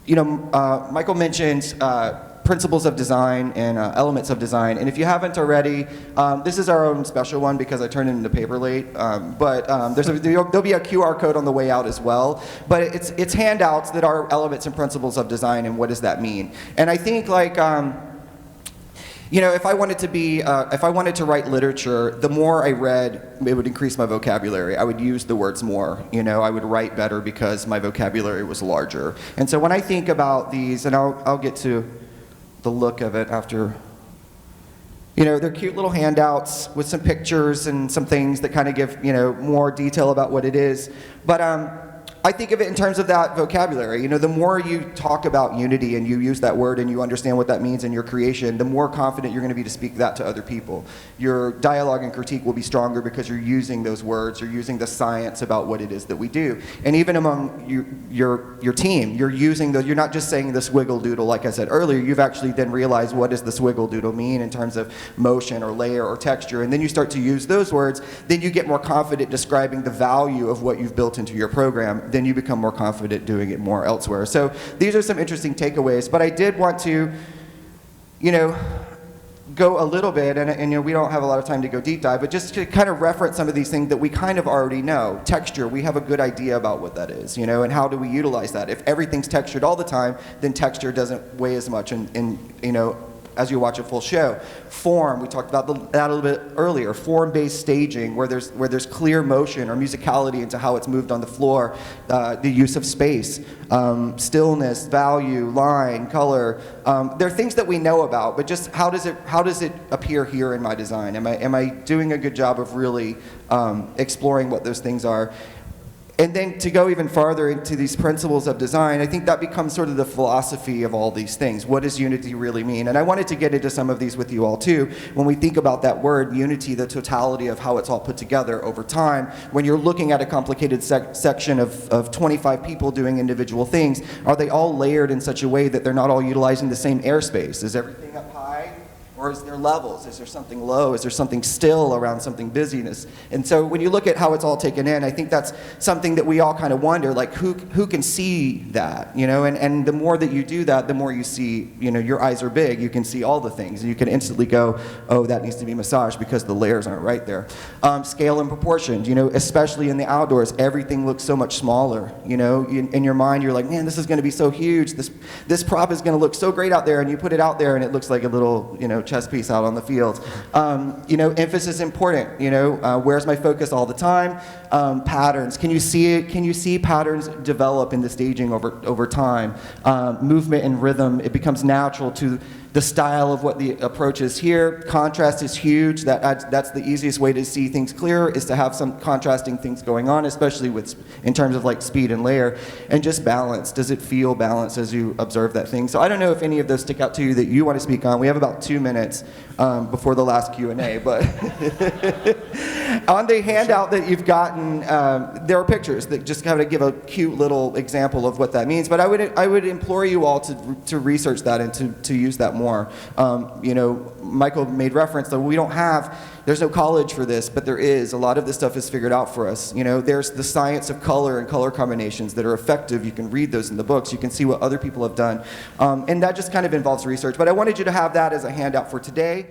Michael mentioned principles of design and elements of design. And if you haven't already, this is our own special one because I turned it into paper late. There'll be a QR code on the way out as well. But it's handouts that are elements and principles of design, and what does that mean? And I think if I wanted to write literature, the more I read, it would increase my vocabulary. I would use the words more. I would write better because my vocabulary was larger. And so when I think about these, and I'll get to the look of it after. They're cute little handouts with some pictures and some things that kind of give more detail about what it is. But I think of it in terms of that vocabulary. The more you talk about unity and you use that word and you understand what that means in your creation, the more confident you're going to be to speak that to other people. Your dialogue and critique will be stronger because you're using those words, you're using the science about what it is that we do. And even among your team, you're using you're not just saying this wiggle doodle like I said earlier, you've actually then realized what does this wiggle doodle mean in terms of motion or layer or texture, and then you start to use those words, then you get more confident describing the value of what you've built into your program. Then you become more confident doing it more elsewhere. So these are some interesting takeaways, but I did want to, go a little bit, and we don't have a lot of time to go deep dive, but just to kind of reference some of these things that we kind of already know. Texture, we have a good idea about what that is, and how do we utilize that? If everything's textured all the time, then texture doesn't weigh as much as you watch a full show. Form, we talked about that a little bit earlier. Form-based staging, where there's clear motion or musicality into how it's moved on the floor. The use of space, stillness, value, line, color. There are things that we know about, but just how does it appear here in my design? Am I doing a good job of really exploring what those things are? And then to go even farther into these principles of design, I think that becomes sort of the philosophy of all these things. What does unity really mean? And I wanted to get into some of these with you all too. When we think about that word, unity, the totality of how it's all put together over time, when you're looking at a complicated section of 25 people doing individual things, are they all layered in such a way that they're not all utilizing the same airspace? Is everything up high? Or is there levels? Is there something low? Is there something still around something busyness? And so when you look at how it's all taken in, I think that's something that we all kind of wonder, like who can see that? And the more that you do that, the more you see, your eyes are big, you can see all the things. And you can instantly go, oh, that needs to be massaged because the layers aren't right there. Scale and proportion, especially in the outdoors, everything looks so much smaller. In your mind, you're like, man, this is going to be so huge. This prop is going to look so great out there, and you put it out there and it looks like a little, chess piece out on the field. Emphasis important. Where's my focus all the time? Patterns. Can you see it? Can you see patterns develop in the staging over time? Movement and rhythm. It becomes natural to the style of what the approach is here. Contrast is huge. That's the easiest way to see things clearer, is to have some contrasting things going on, especially in terms of like speed and layer. And just balance. Does it feel balanced as you observe that thing? So I don't know if any of those stick out to you that you want to speak on. We have about 2 minutes before the last Q&A, but on the handout that you've gotten, there are pictures that just kind of give a cute little example of what that means. But I would implore you all to research that and to use that more. Michael made reference that there's no college for this, but there is. A lot of this stuff is figured out for us. There's the science of color and color combinations that are effective. You can read those in the books. You can see what other people have done. And that just kind of involves research. But I wanted you to have that as a handout for today.